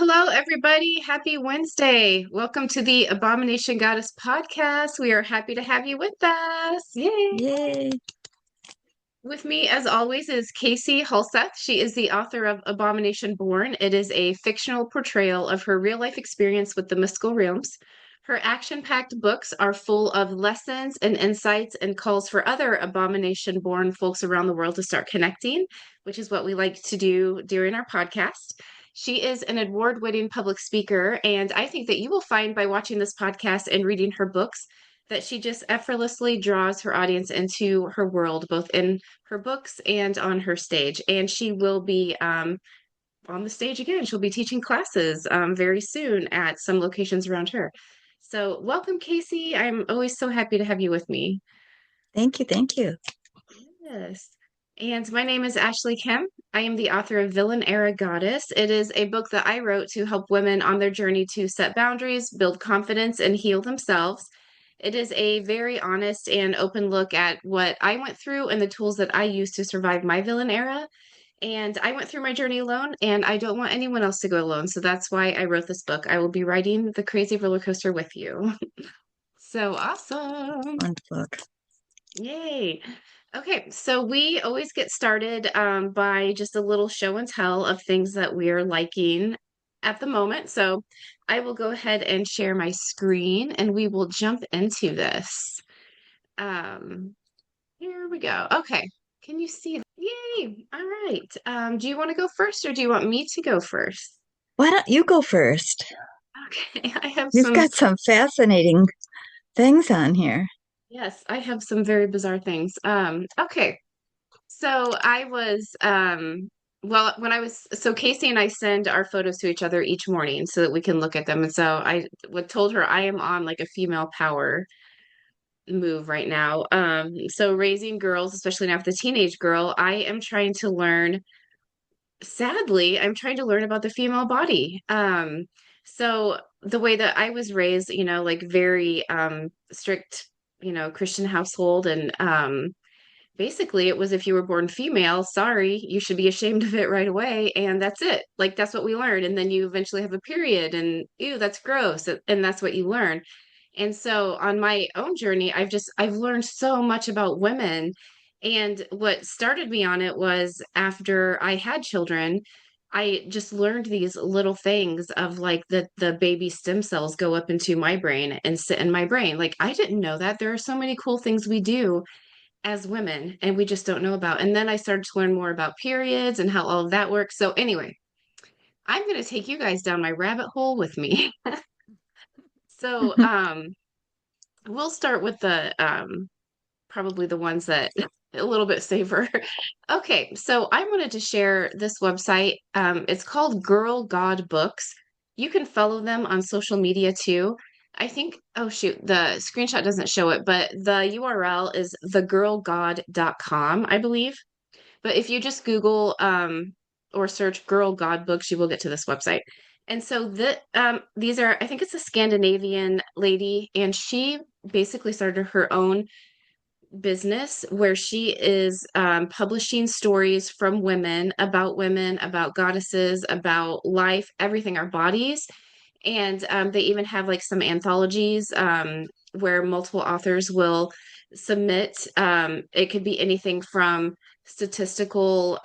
Hello, everybody. Happy Wednesday. Welcome to the Abomination Goddess podcast. We are happy to have you with us. Yay. Yay. With me, as always, is Casie Halseth. She is the author of Abomination Born. It is a fictional portrayal of her real life experience with the mystical realms. Her action packed books are full of lessons and insights and calls for other Abomination Born folks around the world to start connecting, which is what we like to do during our podcast. She is an award winning public speaker, and I think that you will find by watching this podcast and reading her books that she just effortlessly draws her audience into her world, both in her books and on her stage. And she will be on the stage again. She'll be teaching classes very soon at some locations around her. So, welcome, Casie. I'm always so happy to have you with me. Thank you. Thank you. Yes. And my name is Ashley Kim. I am the author of Villain Era Goddess. It is a book that I wrote to help women on their journey to set boundaries, build confidence, and heal themselves. It is a very honest and open look at what I went through and the tools that I used to survive my villain era. And I went through my journey alone, and I don't want anyone else to go alone. So that's why I wrote this book. I will be riding the crazy roller coaster with you. So awesome. Fun book. Yay. Okay, so we always get started by just a little show and tell of things that we're liking at the moment. So I will go ahead and share my screen and we will jump into this. Um, Here we go. Okay, can you see? Yay. All right. Do you want to go first or do you want me to go first? Why don't you go first? Okay, I have You've some, got some fascinating things on here. yes, I have some very bizarre things. Okay. So I was, well, when I was, so Casie and I send our photos to each other each morning so that we can look at them. And so I would told her I am on like a female power move right now. So raising girls, especially now with the teenage girl, I am trying to learn, sadly, I'm trying to learn about the female body. So the way that I was raised, like very strict, Christian household and basically it was if you were born female, sorry, you should be ashamed of it right away. And that's it. Like that's what we learned. And then you eventually have a period and ew, that's gross. And that's what you learn. And so on my own journey, I've learned so much about women. And what started me on it was after I had children, I just learned these little things of like the baby stem cells go up into my brain and sit in my brain. Like I didn't know that. There are so many cool things we do as women and we just don't know about. And then I started to learn more about periods and how all of that works. So anyway, I'm going to take you guys down my rabbit hole with me. So we'll start with the probably the ones that a little bit safer. Okay, so I wanted to share this website. It's called Girl God Books. You can follow them on social media too. I think, oh shoot, the screenshot doesn't show it, but the URL is thegirlgod.com, I believe. But if you just Google or search Girl God Books, you will get to this website. And so these are, I think it's a Scandinavian lady, and she basically started her own business where she is publishing stories from women, about goddesses, about life, everything, our bodies. And they even have like some anthologies where multiple authors will submit. It could be anything from statistical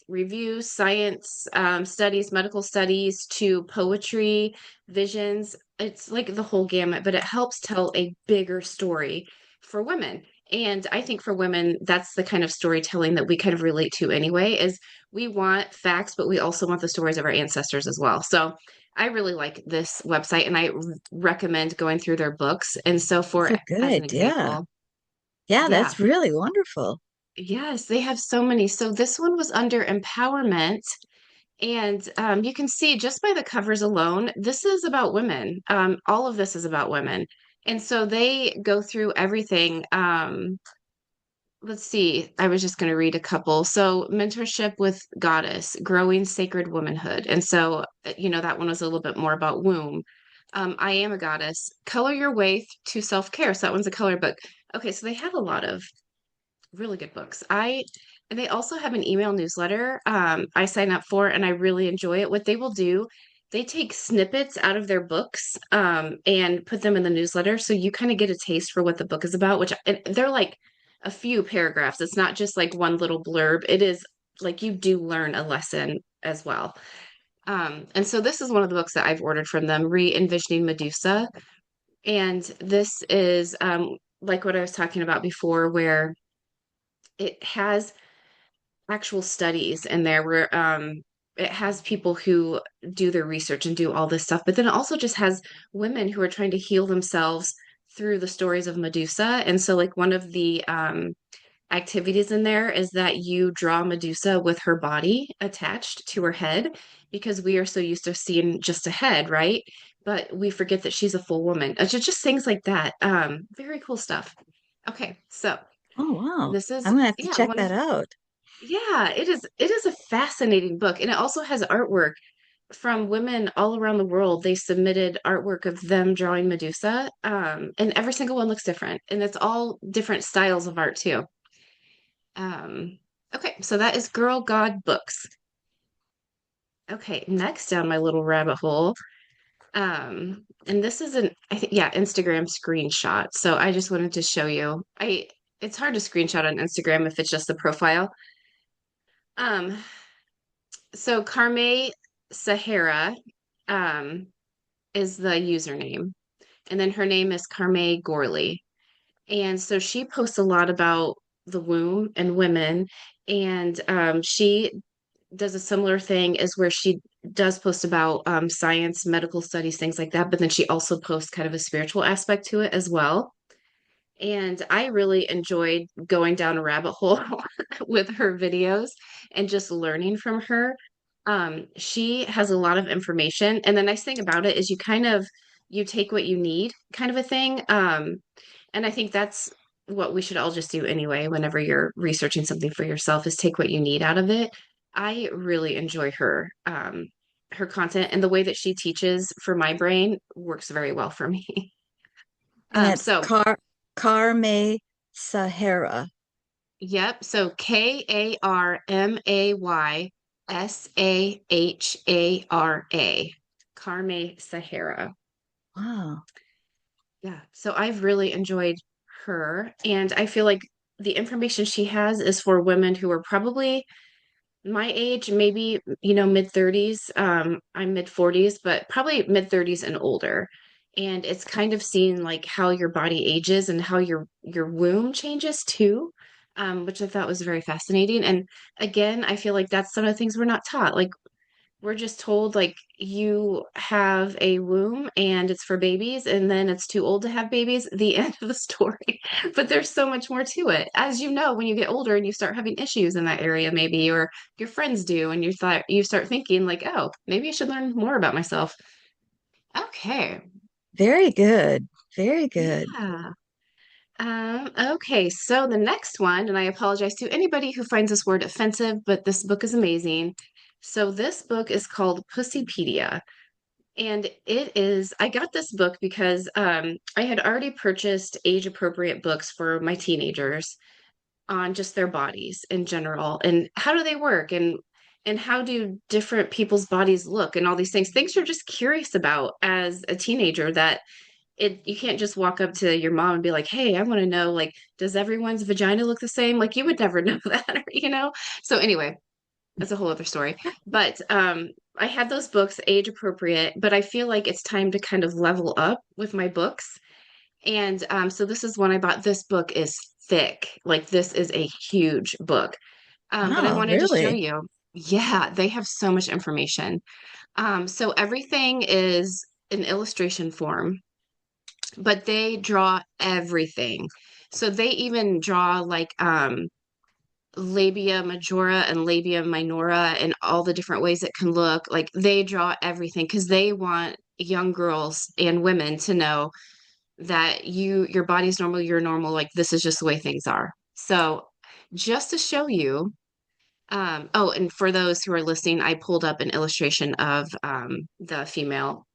reviews, science studies, medical studies, to poetry, visions. It's like the whole gamut, but it helps tell a bigger story for women. And I think for women, that's the kind of storytelling that we kind of relate to anyway, is we want facts, but we also want the stories of our ancestors as well. So I really like this website and I recommend going through their books. And so That's for a good as an idea. example, Yeah, yeah. that's really wonderful. Yes, they have so many. So this one was under empowerment. And you can see just by the covers alone, this is about women. All of this is about women. And so they go through everything. Let's see, I was just going to read a couple. So, mentorship with goddess, growing sacred womanhood. And so, that one was a little bit more about womb. I am a goddess. Color your way to self-care. So that one's a color book. Okay, so they have a lot of really good books. And they also have an email newsletter I sign up for and I really enjoy it. What they will do they take snippets out of their books and put them in the newsletter. So you kind of get a taste for what the book is about, which and they're like a few paragraphs. It's not just like one little blurb. It is like you do learn a lesson as well. And so this is one of the books that I've ordered from them, Re-Envisioning Medusa. And this is like what I was talking about before, where it has actual studies in there where it has people who do their research and do all this stuff, but then it also just has women who are trying to heal themselves through the stories of Medusa. And so like one of the activities in there is that you draw Medusa with her body attached to her head because we are so used to seeing just a head, right? But we forget that she's a full woman. It's just things like that. Very cool stuff. Okay, so Oh, wow. this is I'm gonna have to yeah, check one of that out. yeah, it is a fascinating book, and it also has artwork from women all around the world. They submitted artwork of them drawing Medusa, and every single one looks different, and it's all different styles of art too. Um, okay, so that is Girl God Books. Okay, next down my little rabbit hole. And this is I think, yeah, Instagram screenshot. So I just wanted to show you. It's hard to screenshot on Instagram if it's just the profile. Um, so Carme Sahara, um, is the username, and then her name is Carme Gorley. And so she posts a lot about the womb and women, and she does a similar thing as where she does post about science, medical studies, things like that, but then she also posts kind of a spiritual aspect to it as well. And I really enjoyed going down a rabbit hole with her videos and just learning from her. She has a lot of information, and the nice thing about it is you take what you need, kind of a thing. And I think that's what we should all just do anyway, whenever you're researching something for yourself, is take what you need out of it. I really enjoy her content, and the way that she teaches for my brain works very well for me. And it's So Carme Sahara. yep. So Karmaysahara. Carme Sahara. Wow. Yeah. So I've really enjoyed her. And I feel like the information she has is for women who are probably my age, maybe, mid 30s. I'm mid 40s, but probably mid 30s and older. And it's kind of seeing like how your body ages and how your womb changes too, which I thought was very fascinating. And again, I feel like that's some of the things we're not taught. Like we're just told like you have a womb and it's for babies and then it's too old to have babies, the end of the story. But there's so much more to it. As you know, when you get older and you start having issues in that area maybe, or your friends do, and you start thinking like, oh, maybe I should learn more about myself. Okay. Very good. Very good. Yeah. Okay, so the next one, and I apologize to anybody who finds this word offensive, but this book is amazing. So this book is called Pussypedia. And I got this book because I had already purchased age appropriate books for my teenagers on just their bodies in general and how do they work and how do different people's bodies look and all these things you're just curious about as a teenager that you can't just walk up to your mom and be like, hey, I want to know, like, does everyone's vagina look the same? Like you would never know that. So anyway, that's a whole other story. But I had those books age appropriate, but I feel like it's time to kind of level up with my books. And so this is one I bought. This book is thick. Like this is a huge book. But I Wow, wanted to show really? you. Yeah, they have so much information. So everything is in illustration form, but they draw everything. So they even draw like labia majora and labia minora and all the different ways it can look. Like they draw everything because they want young girls and women to know that your body's normal, you're normal, like this is just the way things are. So just to show you, oh, and for those who are listening, I pulled up an illustration of the female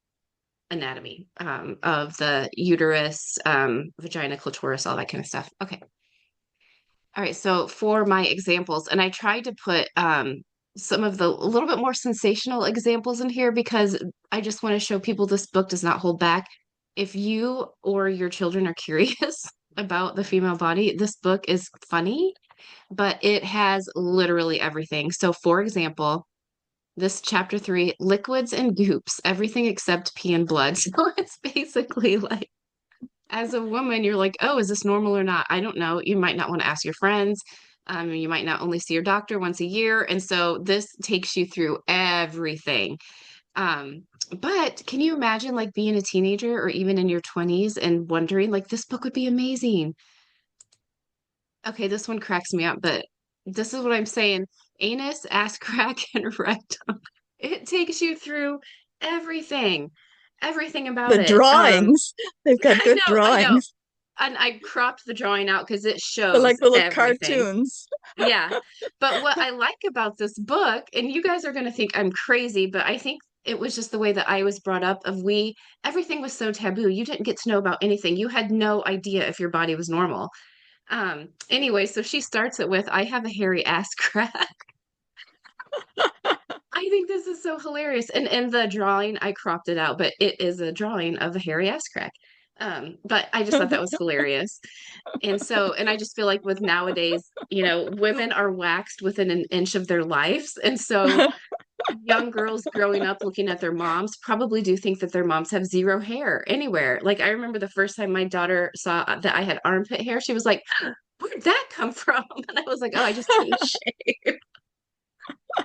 anatomy, of the uterus, vagina, clitoris, all that kind of stuff. Okay. All right, so for my examples, and I tried to put some of the a little bit more sensational examples in here because I just want to show people this book does not hold back. If you or your children are curious about the female body, this book is funny, but it has literally everything. So, for example, this chapter 3, liquids and goops, everything except pee and blood. So it's basically like, as a woman, you're like, oh, is this normal or not? I don't know. You might not want to ask your friends. You might not only see your doctor once a year. And so this takes you through everything. Um, but can you imagine like being a teenager or even in your 20s and wondering, like, this book would be amazing? Okay, this one cracks me up, but this is what I'm saying. Anus, ass crack, and rectum. It takes you through everything, everything The about it. drawings, they've got good I know. drawings. And I cropped the drawing out because it They're shows like little everything. cartoons. Yeah. But what I like about this book, and you guys are going to think I'm crazy, but I think it was just the way that I was brought up of everything was so taboo. You didn't get to know about anything. You had no idea if your body was normal. Anyway, so she starts it with, I have a hairy ass crack. I think this is so hilarious. And in the drawing, I cropped it out, but it is a drawing of a hairy ass crack. But I just thought that was hilarious. And I just feel like with nowadays, women are waxed within an inch of their lives. And so young girls growing up looking at their moms probably do think that their moms have zero hair anywhere. Like I remember the first time my daughter saw that I had armpit hair, she was like, where'd that come from? And I was like, oh, I just didn't shave.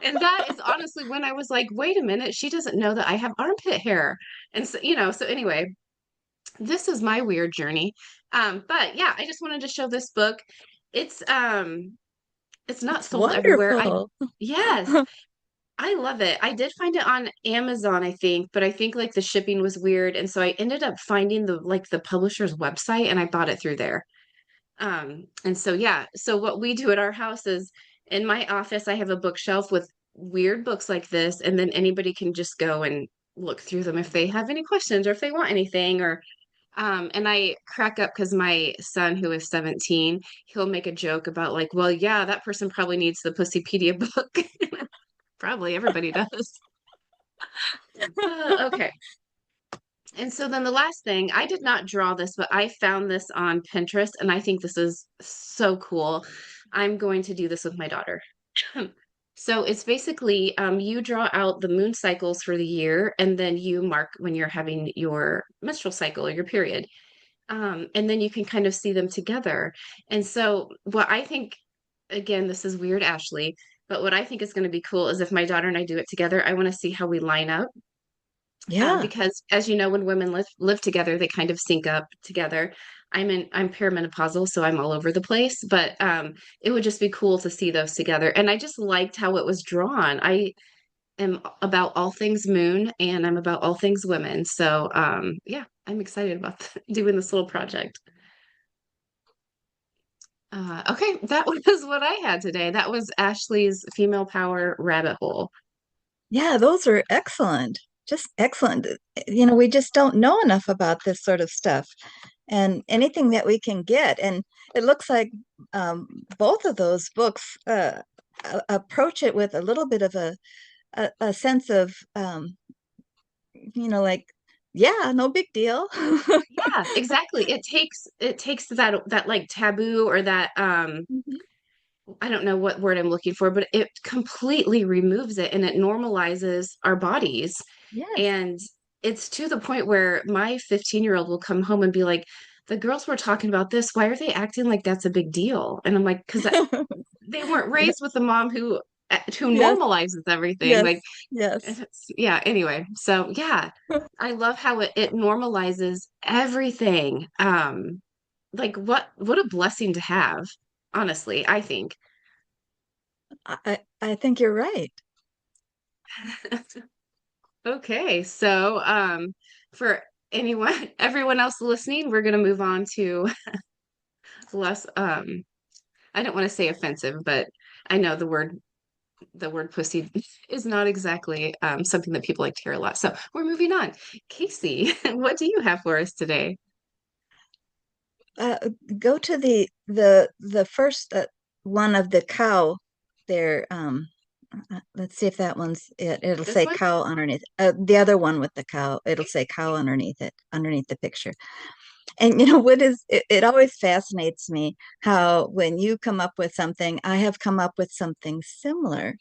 And that is honestly when I was like, wait a minute, she doesn't know that I have armpit hair. And so, so anyway, this is my weird journey. But yeah, I just wanted to show this book. It's it's not It's sold everywhere. I wonderful. Yes, I love it. I did find it on Amazon, I think, but I think like the shipping was weird. And so I ended up finding the publisher's website and I bought it through there. And so yeah, so what we do at our house is in my office, I have a bookshelf with weird books like this, and then anybody can just go and look through them if they have any questions or if they want anything or and I crack up because my son, who is 17, he'll make a joke about like, well, yeah, that person probably needs the Pussypedia book. Probably everybody does. Okay. And so then the last thing, I did not draw this, but I found this on Pinterest, and I think this is so cool. I'm going to do this with my daughter. So it's basically you draw out the moon cycles for the year, and then you mark when you're having your menstrual cycle or your period. And then you can kind of see them together. And so, what I think, again, this is weird, Ashley, but what I think is going to be cool is if my daughter and I do it together, I want to see how we line up Yeah. because as you know, when women live together, they kind of sync up together. I'm perimenopausal, so I'm all over the place, but it would just be cool to see those together. And I just liked how it was drawn. I am about all things moon and I'm about all things women. So yeah, I'm excited about doing this little project. Okay, that was what I had today. That was Ashley's female power rabbit hole. Yeah, those are excellent. Just excellent. We just don't know enough about this sort of stuff and anything that we can get. And it looks like both of those books approach it with a little bit of a sense of, like, yeah, no big deal. Yeah, exactly. It takes that like taboo or that Mhm. I don't know what word I'm looking for, but it completely removes it and it normalizes our bodies. Yes. And it's to the point where my 15-year-old will come home and be like, the girls were talking about this. Why are they acting like that's a big deal? And I'm like, because they weren't Yeah. raised with a mom who Yes, normalizes everything. Like, yes, yes. yeah, anyway. So yeah, I love how it normalizes everything. Like what a blessing to have, honestly, I think. I think you're right. Okay, so for everyone else listening, we're gonna move on to less I don't want to say offensive, but I know the word pussy is not exactly something that people like to hear a lot. So we're moving on. Casie, what do you have for us today? Uh, Go to the first one of the cow there. let's see if that one's it. It'll This say one? cow underneath. The other one with the cow, it'll say cow underneath it, underneath the picture. And what is it, it always fascinates me how when you come up with something, I have come up with something similar.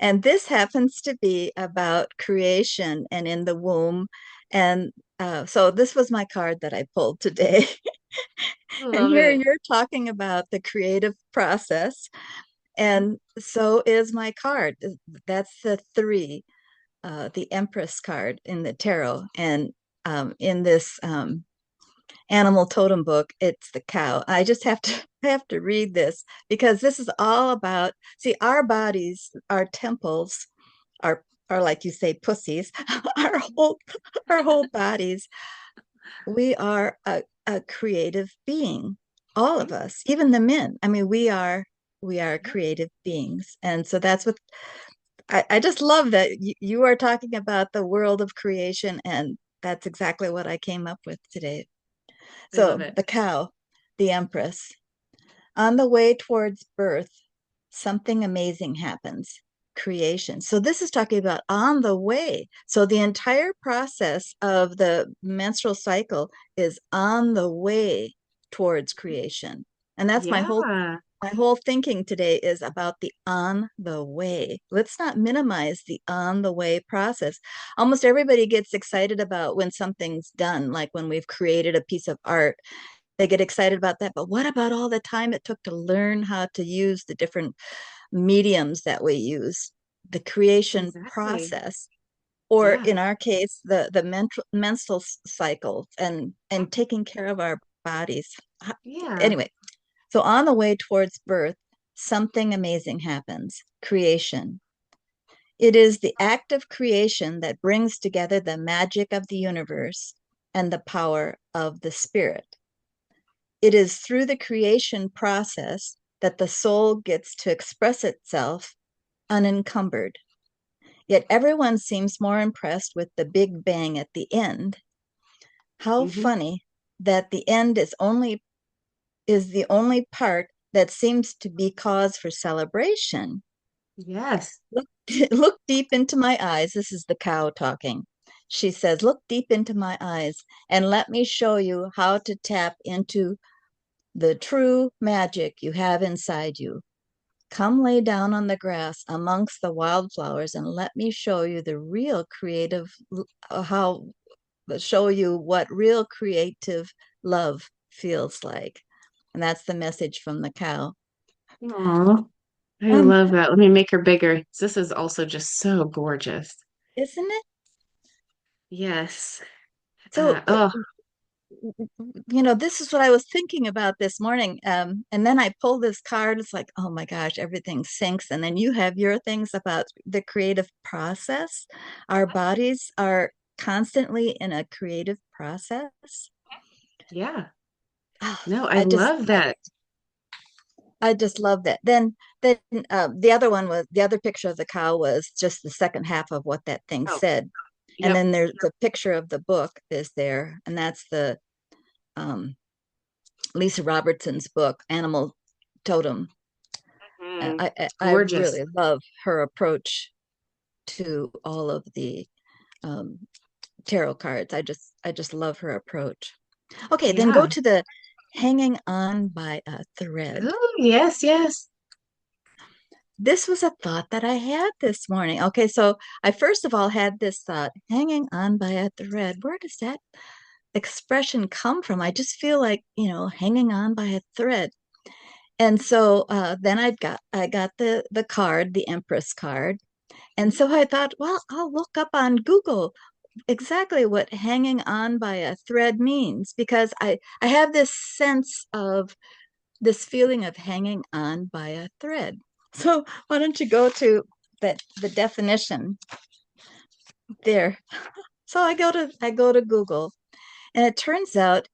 And this happens to be about creation and in the womb. And so this was my card that I pulled today. I And love here it. you're talking about the creative process. And so is my card. That's the three, the Empress card in the tarot. And in this animal totem book, it's the cow. I just have to I have to read this because this is all about, see, our bodies, our temples, are like you say, pussies, our whole our whole bodies. We are a creative being, all of us, even the men. I mean, we are creative beings. And so that's what I just love that you are talking about the world of creation, and that's exactly what I came up with today. I love So it. the cow, the Empress, on the way towards birth, something amazing happens. Creation. So this is talking about on the way. So the entire process of the menstrual cycle is on the way towards creation. And that's Yeah, my whole thinking today is about the on the way. Let's not minimize the on the way process. Almost everybody gets excited about when something's done, like when we've created a piece of art, they get excited about that. But what about all the time it took to learn how to use the different mediums that we use, the creation exactly. process, or Yeah, in our case, the menstrual cycle and taking care of our bodies. yeah. Anyway, so on the way towards birth, something amazing happens. Creation. It is the act of creation that brings together the magic of the universe and the power of the spirit. It is through the creation process that the soul gets to express itself unencumbered. Yet everyone seems more impressed with the big bang at the end. How Hmm. funny that the end is the only part that seems to be cause for celebration. Yes. Look, look deep into my eyes. This is the cow talking. She says, look deep into my eyes and let me show you how to tap into the true magic you have inside you. Come lay down on the grass amongst the wildflowers and let me show you the real creative, how, show you what real creative love feels like. And that's the message from the cow. Aw, I Um, love that. Let me make her bigger. This is also just so gorgeous. isn't it? Yes. So, Oh, this is what I was thinking about this morning. And then I pull this card. It's like, oh my gosh, everything sinks. And then you have your things about the creative process. Our bodies are constantly in a creative process. yeah. Oh, No, I I just, love I, that. I just love that. Then the other one was the other picture of the cow was just the second half of what that thing Oh, said. And yep. then there's the picture of the book is there, and that's the um, Lisa Robertson's book, Animal Totem. Mhm. I Gorgeous. really love her approach to all of the um, tarot cards. I just love her approach. Okay, then go Yeah. to the hanging on by a thread. Oh, yes, yes. This was a thought that I had this morning. Okay, so I first of all had this thought, hanging on by a thread. Where does that expression come from? I just feel like, hanging on by a thread. And so then I got the card, the Empress card. And Mhm. so I thought, well, I'll look up on Google exactly what hanging on by a thread means because I have this sense of this feeling of hanging on by a thread. So why don't you go to the definition there? So I go to Google, and it turns out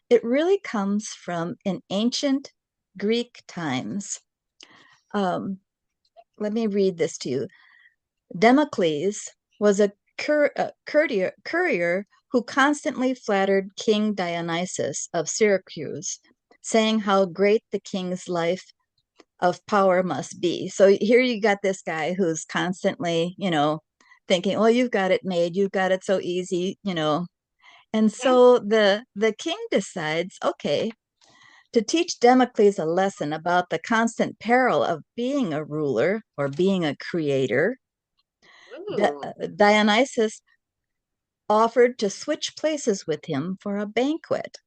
it really comes from in ancient Greek times. Um, Let me read this to you. Democles was a courier who constantly flattered King Dionysius of Syracuse, saying how great the king's life of power must be. So here you got this guy who's constantly, thinking, oh, you've got it made, you've got it so easy. And Yeah. so the king decides, okay, to teach Damocles a lesson about the constant peril of being a ruler or being a creator, Ooh. Dionysus offered to switch places with him for a banquet.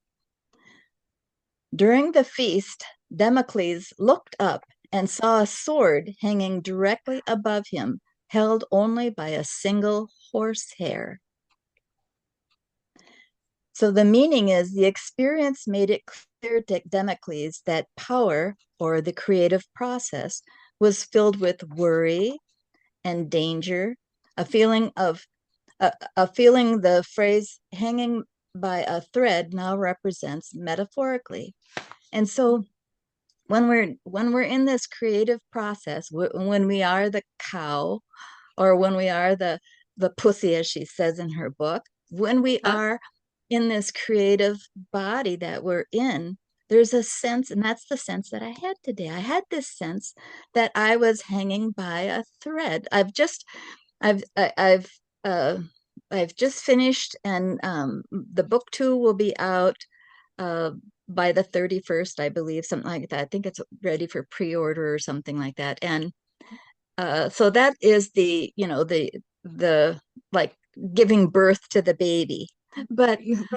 During the feast, Damocles looked up and saw a sword hanging directly above him, held only by a single horsehair. So the meaning is the experience made it clear to Damocles that power, or the creative process, was filled with worry and danger, a feeling of a feeling the phrase hanging by a thread now represents metaphorically. And so when we're in this creative process, when we are the cow, or when we are the pussy, as she says in her book, when we Huh? are in this creative body that we're in, there's a sense, and that's the sense that I had today. I had this sense that I was hanging by a thread. I've I've just finished, and the book two will be out uh, by the 31st, I believe, something like that. I think it's ready for pre-order or something like that. And so that is the like giving birth to the baby. But Yes.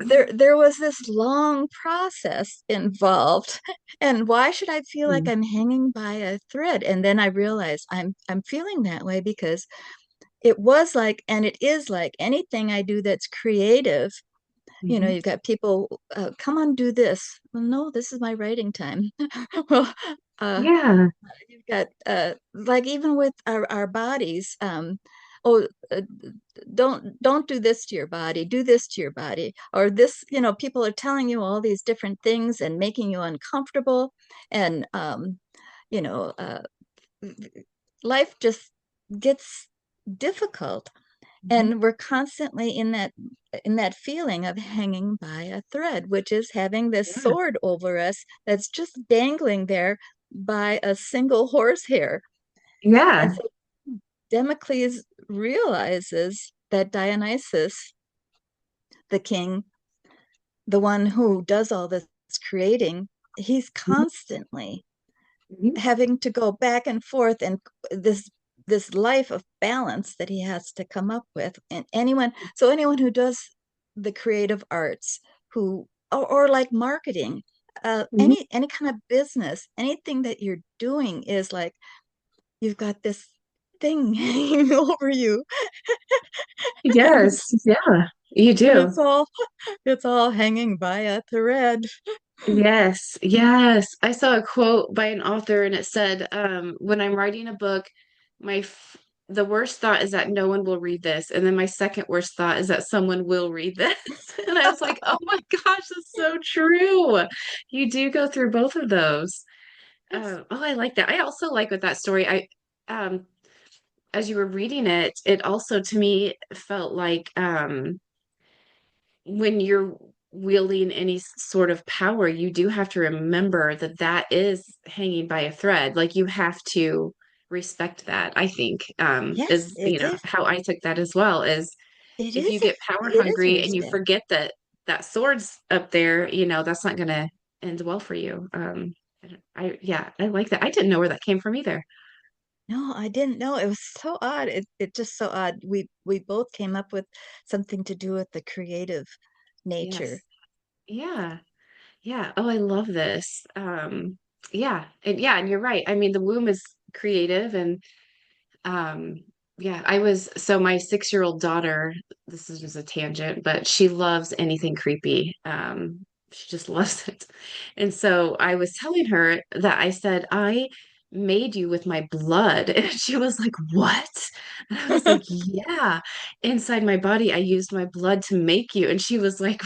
there was this long process involved. And why should I feel like Mm. I'm hanging by a thread? And then I realized I'm feeling that way because it was like, and it is like, anything I do that's creative. Mhm. You've got people, come on, do this. Well, no, this is my writing time. Well, uh, Yeah. you've got, like, even with our bodies, oh, don't do this to your body, do this to your body, or this, people are telling you all these different things and making you uncomfortable. And, you know, uh, life just gets difficult, Mhm. and we're constantly in that feeling of hanging by a thread, which is having this Yeah. sword over us that's just dangling there by a single horsehair. And Yeah. so Damocles realizes that Dionysus, the king, the one who does all this creating, he's Mhm. constantly Mhm. having to go back and forth, and this life of balance that he has to come up with. And anyone who does the creative arts, who or like marketing, Mhm. any kind of business, anything that you're doing is like you've got this thing hanging over you, and Yes. Yeah. You and do. it's all hanging by a thread. Yes, yes. I saw a quote by an author and it said, when I'm writing a book, my f the worst thought is that no one will read this. And then my second worst thought is that someone will read this. And I was like, oh my gosh, that's so true. You do go through both of those. Oh, I like that. I also like with that story, um as you were reading it, it also to me felt like when you're wielding any sort of power, you do have to remember that that is hanging by a thread. Like you have to respect that, I think, Yes, is, it is. how I took that as well, is It if you is. get power It is hungry and you respect. forget that that sword's up there, that's not going to end well for you. Yeah, I like that. I didn't know where that came from either. No, I didn't know. It was so odd. It just so odd. We both came up with something to do with the creative nature. Yes. Yeah. Yeah. Oh, I love this. Yeah. And you're right. I mean, the womb is creative and yeah, so my 6-year-old daughter, this is just a tangent, but she loves anything creepy. She just loves it. And so I was telling her that I said, I made you with my blood. And she was like, what? And I was like, yeah, inside my body, I used my blood to make you. And she was like,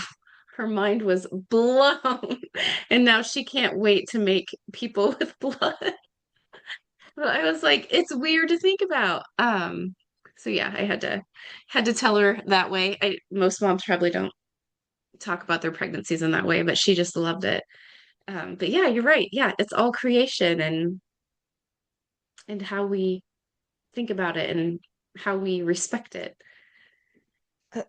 her mind was blown. And now she can't wait to make people with blood. But I was like, it's weird to think about. So yeah, I had to tell her that way. Most moms probably don't talk about their pregnancies in that way, but she just loved it. But yeah, you're right. Yeah, it's all creation and how we think about it and how we respect it.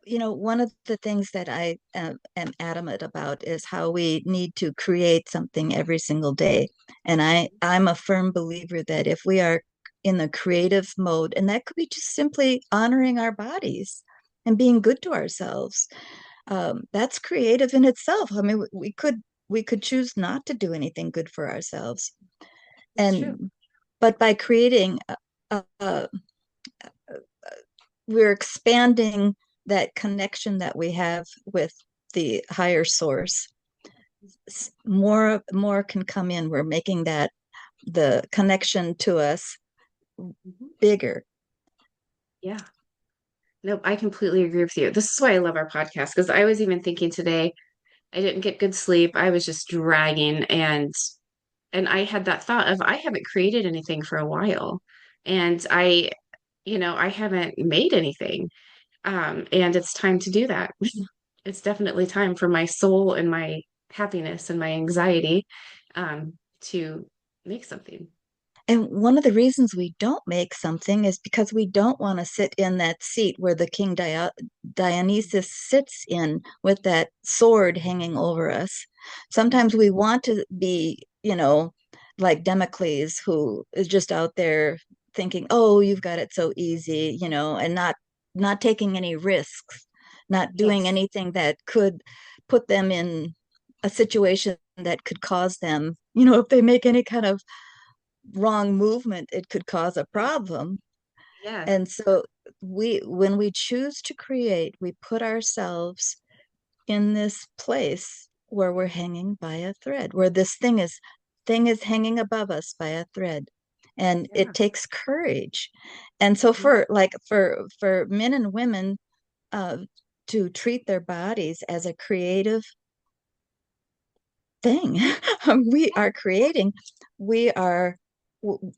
One of the things that I am adamant about is how we need to create something every single day. And I'm a firm believer that if we are in the creative mode, and that could be just simply honoring our bodies and being good to ourselves, that's creative in itself. I mean, we could choose not to do anything good for ourselves, It's true. and but by creating we're expanding that connection that we have with the higher source. More can come in. We're making that the connection to us Mhm. bigger. Yeah. Nope, I completely agree with you. This is why I love our podcast because I was even thinking today, I didn't get good sleep. I was just dragging and I had that thought of I haven't created anything for a while. And I haven't made anything. And it's time to do that. It's definitely time for my soul and my happiness and my anxiety to make something. And one of the reasons we don't make something is because we don't want to sit in that seat where the King Dionysus sits in with that sword hanging over us. Sometimes we want to be, like Democles, who is just out there thinking, "Oh, you've got it so easy," and not taking any risks, not doing Yes. anything that could put them in a situation that could cause them, if they make any kind of wrong movement, it could cause a problem. Yeah. And so when we choose to create, we put ourselves in this place where we're hanging by a thread, where this thing is hanging above us by a thread. And Yeah. it takes courage. And so Mhm. for men and women uh, to treat their bodies as a creative thing we are creating, we are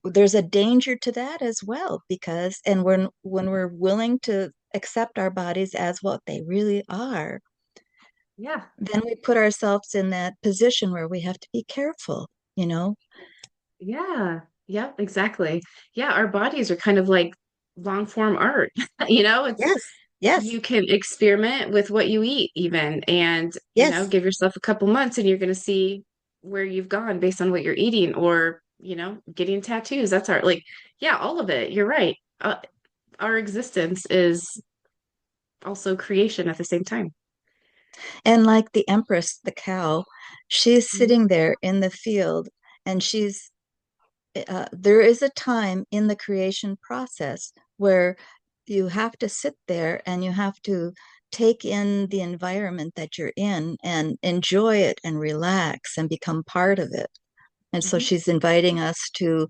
there's a danger to that as well, because and when we're willing to accept our bodies as what they really are, Yeah. then we put ourselves in that position where we have to be careful. Yeah. Yeah, exactly. Yeah, our bodies are kind of like long form art. It's Yes, yes, you can experiment with what you eat even and, yes. give yourself a couple months and you're going to see where you've gone based on what you're eating or, getting tattoos. That's art. Like, yeah, all of it. You're right. Our existence is also creation at the same time. And like the Empress, the cow, she's Mhm. sitting there in the field, and there is a time in the creation process where you have to sit there and you have to take in the environment that you're in and enjoy it and relax and become part of it. And so Mhm. she's inviting us to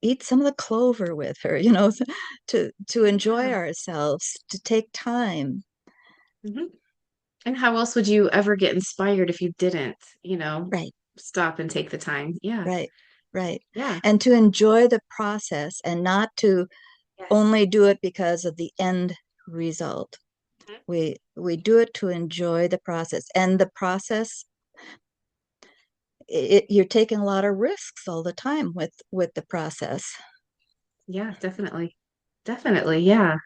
eat some of the clover with her, to enjoy Yeah. ourselves, to take time. Mhm. And how else would you ever get inspired if you didn't, Right, stop and take the time? Yeah. right, right. Yeah. And to enjoy the process and not to Yes. only do it because of the end result. Mhm. We do it to enjoy the process, and the process, you're taking a lot of risks all the time with the process. Yeah, definitely. Definitely. Yeah.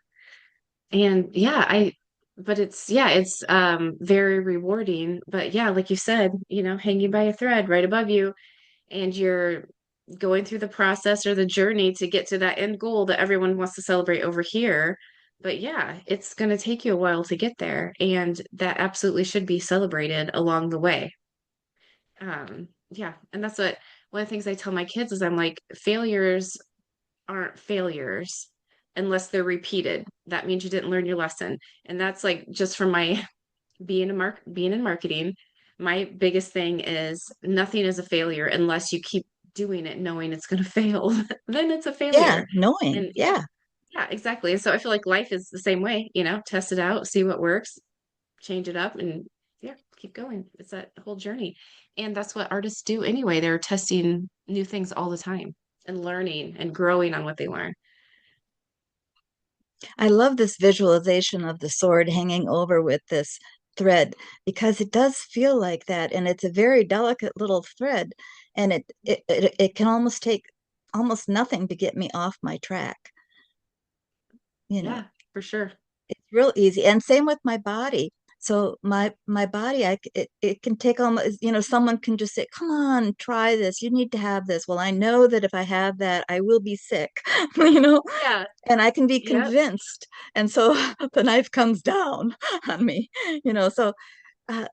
And yeah, but it's very rewarding. But yeah, like you said, hanging by a thread right above you, and you're going through the process or the journey to get to that end goal that everyone wants to celebrate over here. But yeah, it's going to take you a while to get there, and that absolutely should be celebrated along the way. Yeah, and that's what one of the things I tell my kids is I'm like, failures aren't failures unless they're repeated. That means you didn't learn your lesson. And that's like just from my being in marketing, my biggest thing is nothing is a failure unless you keep doing it knowing it's going to fail. Then it's a Yeah, failure. knowing. And yeah, Yeah. yeah, exactly. And so I feel like life is the same way, test it out, see what works, change it up and yeah, keep going. It's that whole journey. And that's what artists do anyway. They're testing new things all the time and learning and growing on what they learn. I love this visualization of the sword hanging over with this thread because it does feel like that, and it's a very delicate little thread, and it can almost take almost nothing to get me off my track. You know, Yeah, for sure. it's real easy. And same with my body. So my body, it can take almost, someone can just say, "Come on, try this. You need to have this." Well, I know that if I have that, I will be sick, you know, Yeah. and I can be Yep. convinced. And so the knife comes down on me, So uh,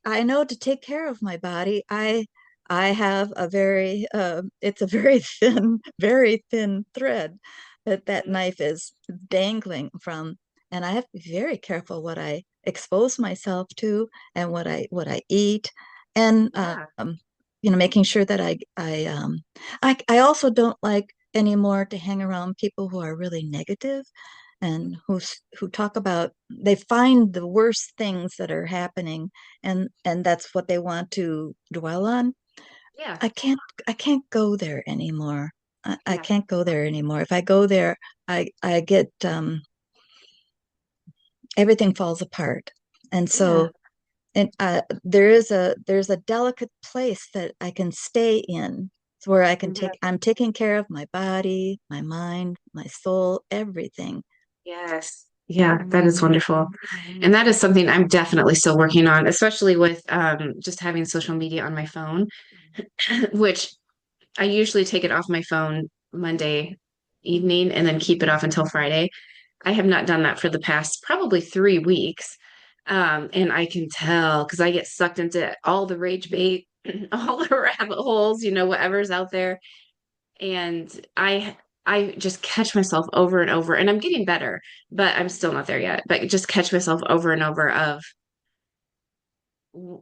I know to take care of my body. I have a it's a very thin thread that that Mhm. knife is dangling from, and I have to be very careful what I expose myself to and what I eat, and Yeah. making sure that I also don't like anymore to hang around people who are really negative and who talk about they find the worst things that are happening, and that's what they want to dwell on. Yeah. I can't go there anymore. I Yeah. can't go there anymore. If I go there, I get everything falls apart. And Yeah. so and there's a delicate place that I can stay in where Mhm. I'm taking care of my body, my mind, my soul, everything. Yes. Yeah, that is wonderful. And that is something I'm definitely still working on, especially with just having social media on my phone, which I usually take it off my phone Monday evening and then keep it off until Friday. I have not done that for the past probably 3 weeks. And I can tell because I get sucked into all the rage bait, all the rabbit holes, whatever's out there. And I just catch myself over and over, and I'm getting better, but I'm still not there yet. But just catch myself over and over of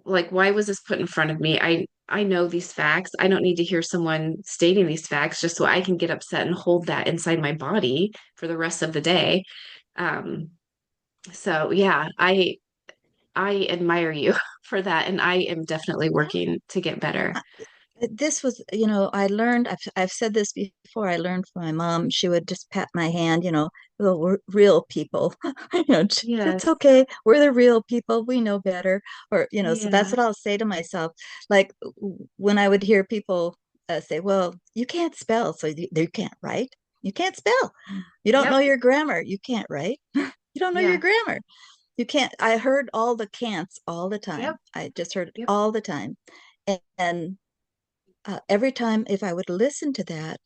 like, why was this put in front of me? I know these facts. I don't need to hear someone stating these facts just so I can get upset and hold that inside my body for the rest of the day. Um, so yeah, I admire you for that, and I am definitely working to get better. This was, I learned, I've said this before, I learned from my mom. She would just pat my hand, well, we're real people. It's Yes. okay. We're the real people. We know better. Or, so that's Yeah. what I'll say to myself. Like when I would hear people say, well, you can't spell, so you can't write. You can't spell. You don't know Yep. your grammar. You can't write. You don't know your Yeah. grammar. You can't. I heard all the can'ts all the Yep. time. I just heard it Yep. all the time. And every time if I would listen to that,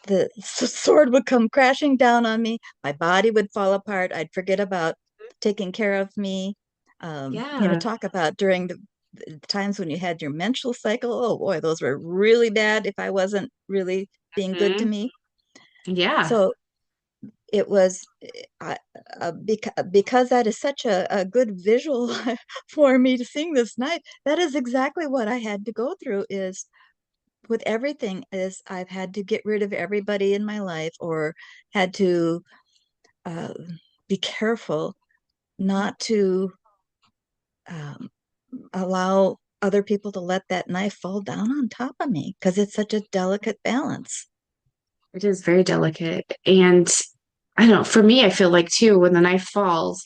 the sword would come crashing down on me. My body would fall apart. I'd forget about taking care of me. Yeah. Talk about during the times when you had your menstrual cycle. Oh boy, those were really bad if I wasn't really being good to Mhm. me. Yeah. So it was because that is such a good visual for me to sing this night. That is exactly what I had to go through is with everything is I've had to get rid of everybody in my life or had to uh, be careful not to um, allow other people to let that knife fall down on top of me because it's such a delicate balance. It is very delicate. And I don't know, for me, I feel like too, when the knife falls,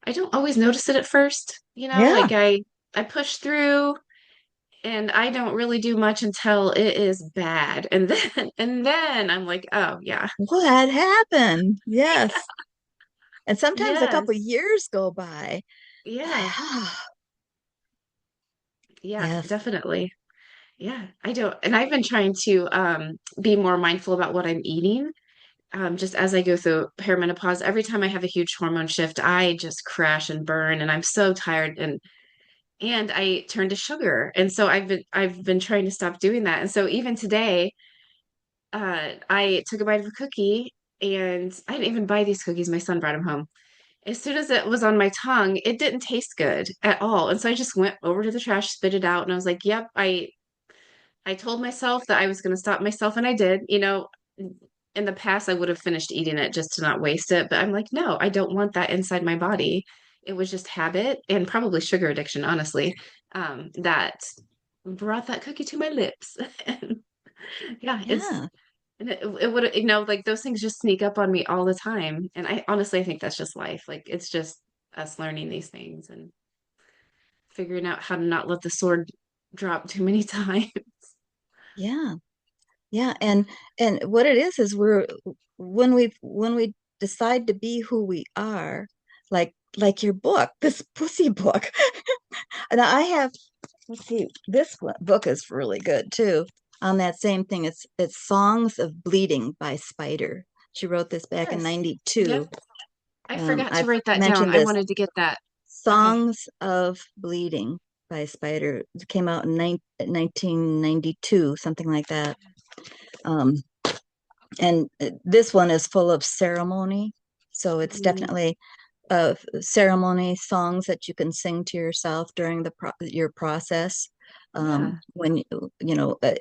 I don't always notice it at first. Yeah. Like I push through and I don't really do much until it is bad. And then and then I'm like, oh yeah. What happened? Yes. And sometimes a couple Yes. years go by. Yeah. Yeah, Yes. definitely. Yeah, I don't. And I've been trying to be more mindful about what I'm eating. Just as I go through perimenopause, every time I have a huge hormone shift, I just crash and burn, and I'm so tired, and I turn to sugar, and so I've been trying to stop doing that, and so even today, I took a bite of a cookie, and I didn't even buy these cookies. My son brought them home. As soon as it was on my tongue, it didn't taste good at all, and so I just went over to the trash, spit it out, and I was like, "Yep, I told myself that I was going to stop myself, and I did. In the past, I would have finished eating it just to not waste it. But I'm like, no, I don't want that inside my body. It was just habit and probably sugar addiction, honestly, that brought that cookie to my lips. Yeah, Yeah. and it would, like those things just sneak up on me all the time. And I honestly, I think that's just life. Like it's just us learning these things. And figuring out how to not let the sword drop too many times. Yeah. Yeah, and what it is we're when we decide to be who we are, like your book, this pussy book. And I have, let's see, this book is really good too. On that same thing, it's Songs of Bleeding by Spider. She wrote this back in Yes. Yep. 92. I forgot to I've write that down. mentioned I this, wanted to get that. Okay. Songs of Bleeding by Spider. It came out in 1992, something like that. Um, and this one is full of ceremony, so it's Mhm. definitely ceremony songs that you can sing to yourself during your process, Yeah. when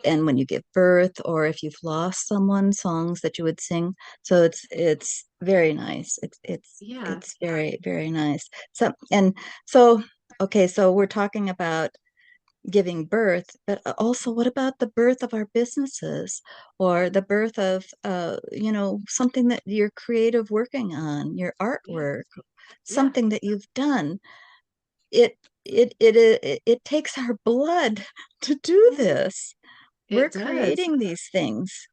and when you give birth, or if you've lost someone, songs that you would sing. So it's very nice. Yeah. It's very, very nice. So okay, so we're talking about giving birth, but also what about the birth of our businesses, or the birth of something that you're creative working on, your Yeah. artwork, Yeah. something that you've done. It takes our blood to do Mhm. this. We're It does. creating these things.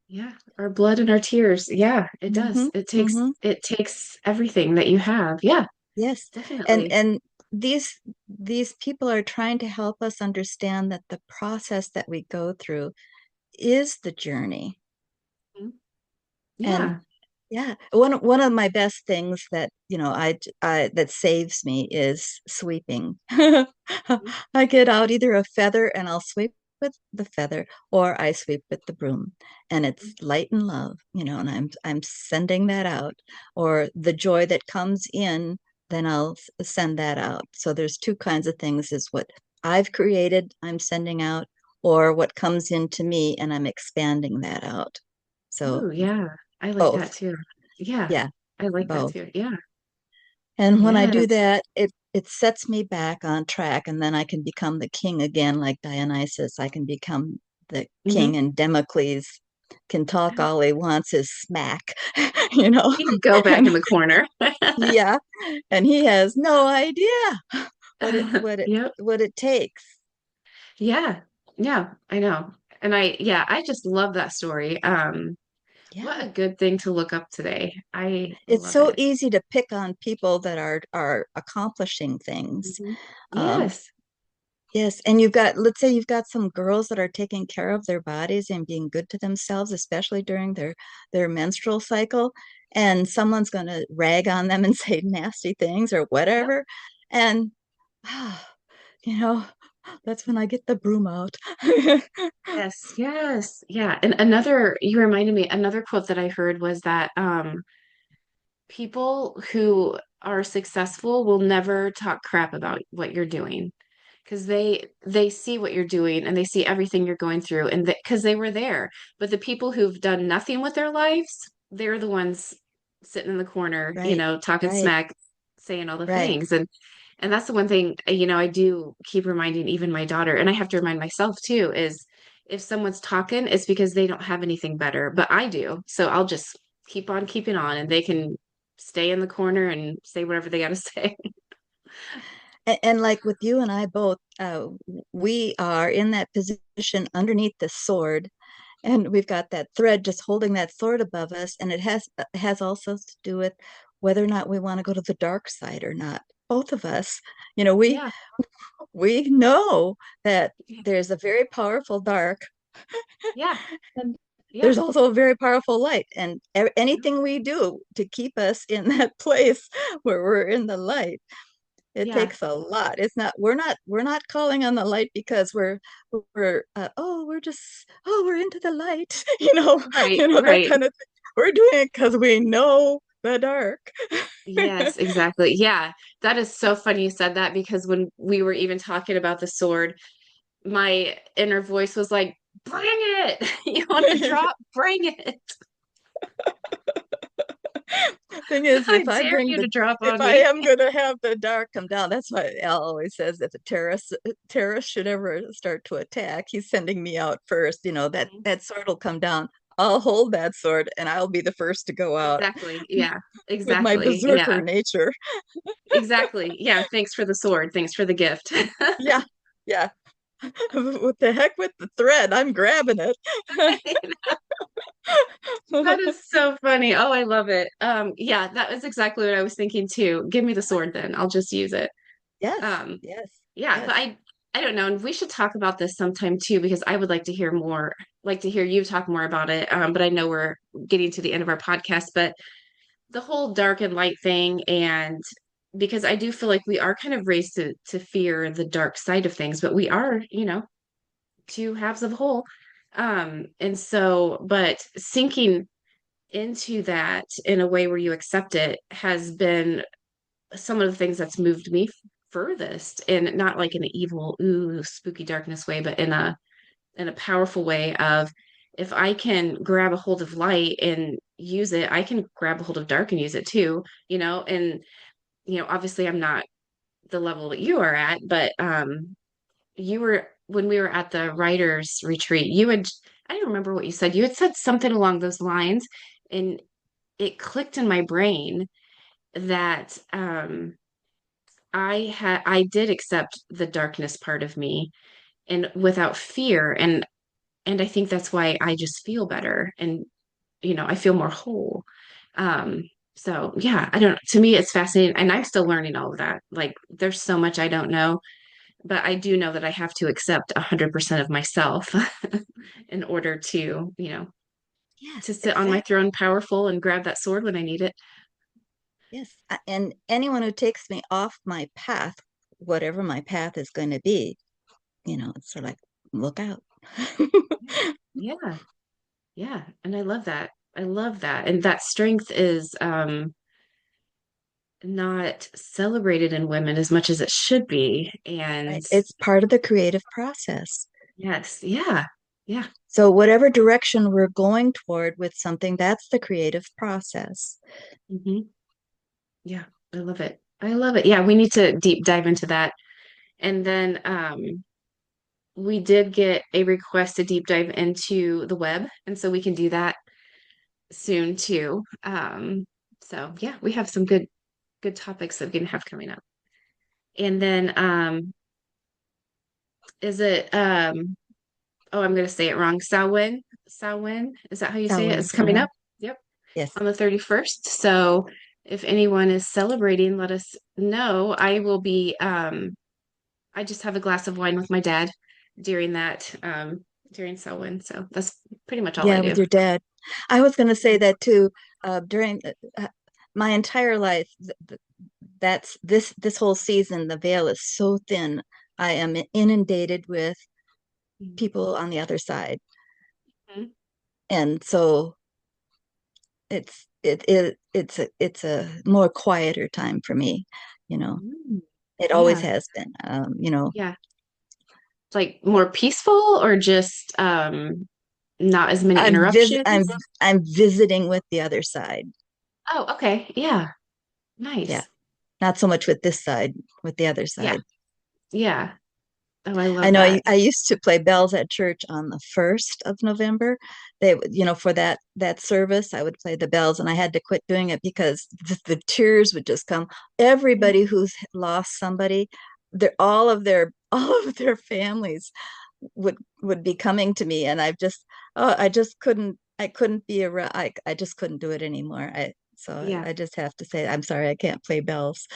Yeah. Our blood and our tears. Yeah, it does. Hmm. Hmm. It takes everything that you have. Yeah, Yes. and definitely. and these people are trying to help us understand that the process that we go through is the journey. Mhm. And Yeah. yeah, one of my best things that I that saves me is sweeping. Mhm. I get out either a feather and I'll sweep with the feather, or I sweep with the broom, and it's light and love, and I'm sending that out, or the joy that comes in, then I'll send that out. So there's two kinds of things: is what I've created, I'm sending out, or what comes into me and I'm expanding that out. So Oh, yeah. I like that both. too. Yeah. Yeah, I like that both. too. Yeah. And when I do Yes. that, it sets me back on track, and then I can become the king again, like Dionysus. I can become the Hmm. king, and Damocles can talk all he wants is smack, you know. You can go back And in the corner. yeah, and he has no idea what it what it Yep. what it takes. Yeah. Yeah, I know. And I just love that story. What Yeah. a good thing to look up today. I It's love so it. easy to pick on people that are accomplishing things. Hmm. Um, Yes. Yes, and let's say you've got some girls that are taking care of their bodies and being good to themselves, especially during their menstrual cycle, and someone's going to rag on them and say nasty things or Yep. whatever. And you know, that's when I get the broom out. Yes. Yes. Yeah. And you reminded me, another quote that I heard was that people who are successful will never talk crap about what you're doing because they see what you're doing and they see everything you're going through and because they were there. But the people who've done nothing with their lives, they're the ones sitting in the corner, Right, talking right, smack, saying all the right. things. And that's the one thing, I do keep reminding even my daughter, and I have to remind myself too, is if someone's talking, it's because they don't have anything better, but I do. So I'll just keep on keeping on and they can stay in the corner and say whatever they got to say. And like with you and I both, we are in that position underneath the sword, and we've got that thread just holding that sword above us, and it has also to do with whether or not we want to go to the dark side or not. Both of us, you know, we Yeah. we know that there's a very powerful dark, Yeah. and there's Yeah. also a very powerful light, and anything we do to keep us in that place where we're in the light, it Yeah. takes a lot. We're not calling on the light because we're just, we're into the light, Right. that Right. kind of thing. We're doing it because we know the dark. Yes, exactly. Yeah. That is so funny you said that because when we were even talking about the sword, my inner voice was like, bring it. You want to drop? Bring it. Thing is, I dare you to drop if on I me. am gonna have the dark come down, that's why Al always says if a terrorist should ever start to attack, he's sending me out first. That Mhm. that sword will come down. I'll hold that sword and I'll be the first to go out Exactly. Yeah. with my Exactly. berserker Yeah. nature. Exactly. Yeah. Thanks for the sword. Thanks for the gift. Yeah, yeah. What the heck with the thread? I'm grabbing it. That is so funny. Oh, I love it. Yeah, that was exactly what I was thinking too. Give me the sword then. I'll just use it. Yes, Um, yes, yeah, but yes. I don't know, and we should talk about this sometime too because I would like to hear more, like to hear you talk more about it. But I know we're getting to the end of our podcast, but the whole dark and light thing, and because I do feel like we are kind of raised to fear the dark side of things, but we are, two halves of a whole. And so, but sinking into that in a way where you accept it has been some of the things that's moved me furthest, and not like in an evil, ooh, spooky darkness way, but in a powerful way of if I can grab a hold of light and use it, I can grab a hold of dark and use it too, and obviously I'm not the level that you are at, but you were when we were at the writers retreat, I don't remember what you said. You had said something along those lines, and it clicked in my brain that I did accept the darkness part of me and without fear, and I think that's why I just feel better, and I feel more whole. Um so yeah, I don't to me it's fascinating, and I'm still learning all of that. Like there's so much I don't know, but I do know that I have to accept 100% of myself in order to Yes, sit on my exactly. throne powerful and grab that sword when I need it. Yes. And anyone who takes me off my path, whatever my path is going to be, it's sort of like, look out. Yeah. Yeah, and I love that. I love that. And that strength is not celebrated in women as much as it should be. And Right. It's part of the creative process. yes, yeah. Yeah. So whatever direction we're going toward with something, that's the creative process. Hmm. Yeah, I love it. I love it. Yeah, we need to deep dive into that. And then we did get a request to deep dive into the web, and so we can do that soon too. So yeah, we have some good topics that we can have coming up. And then is it oh, I'm gonna say it wrong. Samhain, is that how you say it? Samhain. It's coming up. Yep, Yes. on the 31st. So if anyone is celebrating, let us know. I just have a glass of wine with my dad during that, during Samhain. So that's pretty much all I Yeah, with do. your dad. I was going to say that too. During my entire life, that's this whole season, the veil is so thin. I am inundated with people on the other side. Mhm. And so it's a more quieter time for me, you know. Mm. It always Yeah, has been. yeah. Like more peaceful or just not as many I'm vis interruptions? I'm visiting with the other side. Oh, okay. Yeah. Yeah. Nice. Not so much with this side, with the other Yeah. side. Yeah. Oh, I I love know that. I used to play bells at church on the 1st of November. They would, for that service, I would play the bells and I had to quit doing it because the tears would just come. Everybody who's lost somebody, they're all of their families would be coming to me and I just couldn't be around. I just couldn't do it anymore. Yeah. I just have to say I'm sorry I can't play bells.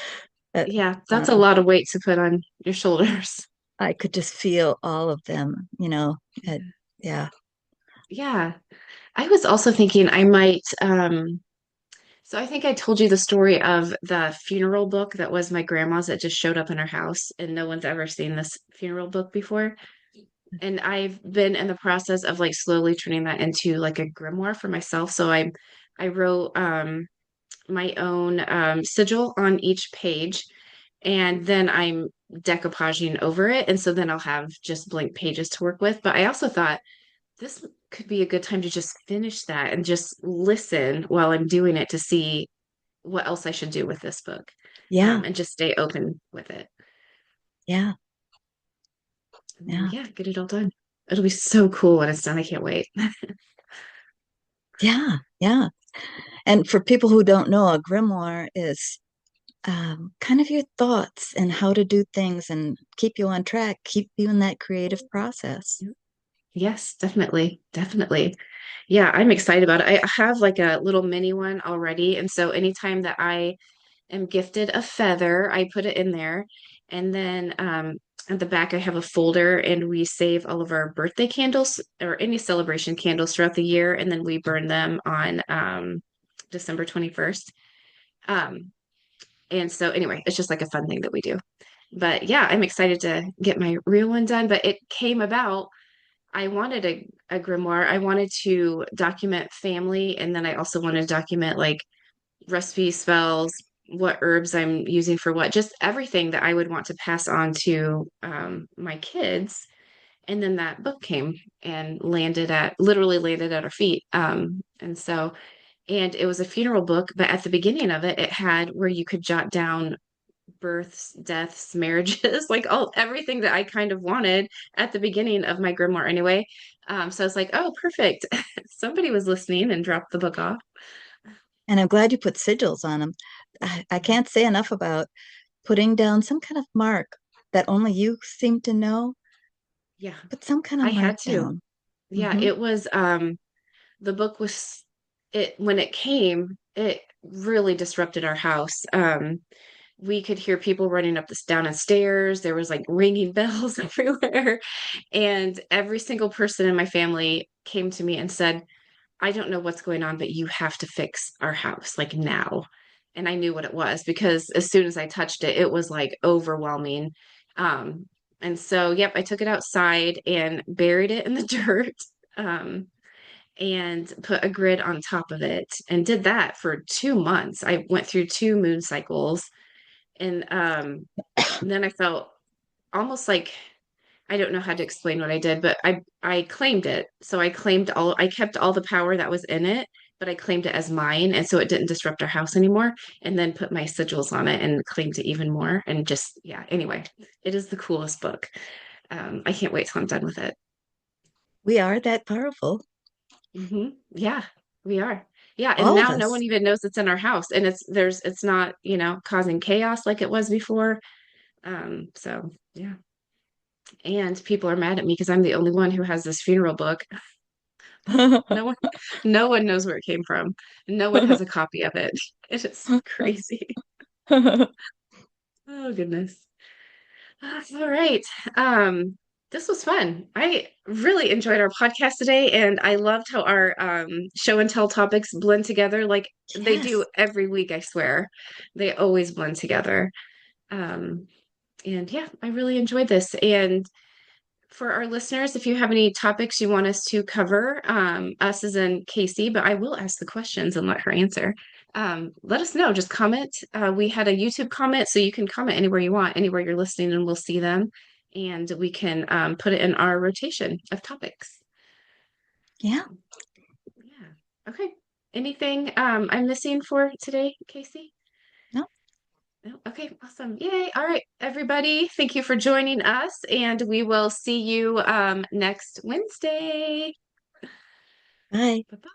Uh, Yeah. That's a um, lot of weight to put on your shoulders. I could just feel all of them. Yeah. Yeah. I was also thinking I might so I think I told you the story of the funeral book that was my grandma's that just showed up in her house, and no one's ever seen this funeral book before. And I've been in the process of like slowly turning that into like a grimoire for myself. So I wrote my own sigil on each page, and then I'm decoupaging over it. And so then I'll have just blank pages to work with. But I also thought this could be a good time to just finish that and just listen while I'm doing it to see what else I should do with this book, Yeah. and just stay open with it. Yeah. And then, Yeah. yeah, get it all done. It'll be so cool when it's done. I can't wait. Yeah, yeah. And for people who don't know, a grimoire is kind of your thoughts and how to do things and keep you on track, keep you in that creative process. Yes, definitely. Definitely. Yeah, I'm excited about it. I have like a little mini one already. And so anytime that I am gifted a feather, I put it in there. And then at the back, I have a folder and we save all of our birthday candles or any celebration candles throughout the year. And then we burn them on December 21st. Um, and so, anyway, it's just like a fun thing that we do. But yeah, I'm excited to get my real one done. But it came about I wanted a grimoire. I wanted to document family, and then I also wanted to document like recipe spells, what herbs I'm using for what, just everything that I would want to pass on to my kids. And then that book came and literally landed at our feet. And it was a funeral book, but at the beginning of it, it had where you could jot down births, deaths, marriages, like all everything that I kind of wanted at the beginning of my grimoire anyway. So I was like, oh, perfect. Somebody was listening and dropped the book off. And I'm glad you put sigils on them. I Mhm. can't say enough about putting down some kind of mark that only you seem to know. Yeah, Put some kind of I mark had to. down. Yeah, Hmm. it was the book was it when it came, it really disrupted our house. We could hear people running up this down the stairs. There was like ringing bells everywhere. And every single person in my family came to me and said, I don't know what's going on, but you have to fix our house like now. And I knew what it was because as soon as I touched it, it was like overwhelming. Um, and so, yep, I took it outside and buried it in the dirt, and put a grid on top of it and did that for 2 months. I went through two moon cycles and then I felt almost like I don't know how to explain what I did, but I claimed it. So I kept all the power that was in it, but I claimed it as mine, and so it didn't disrupt our house anymore. And then put my sigils on it and claimed it even more. And just yeah. Anyway, it is the coolest book. I can't wait till I'm done with it. We are that powerful, Yeah, we are. Yeah, and all of now no one us. even knows it's in our house, and it's not causing chaos like it was before. So yeah. And people are mad at me because I'm the only one who has this funeral book. No one, no one knows where it came from. No one has a copy of it. It is crazy. Oh goodness. All right. Um, this was fun. I really enjoyed our podcast today, and I loved how our show and tell topics blend together like they do Yes. every week, I swear. They always blend together. Um, and yeah, I really enjoyed this. And for our listeners, if you have any topics you want us to cover, us as in Casie, but I will ask the questions and let her answer. Let us know. Just comment. We had a YouTube comment, so you can comment anywhere you want, anywhere you're listening, and we'll see them. And we can put it in our rotation of topics. Yeah. So, yeah. Okay. Anything I'm missing for today, Casie? No. No? Okay, awesome. Yay. All right, everybody. Thank you for joining us, and we will see you next Wednesday. Bye. Bye-bye.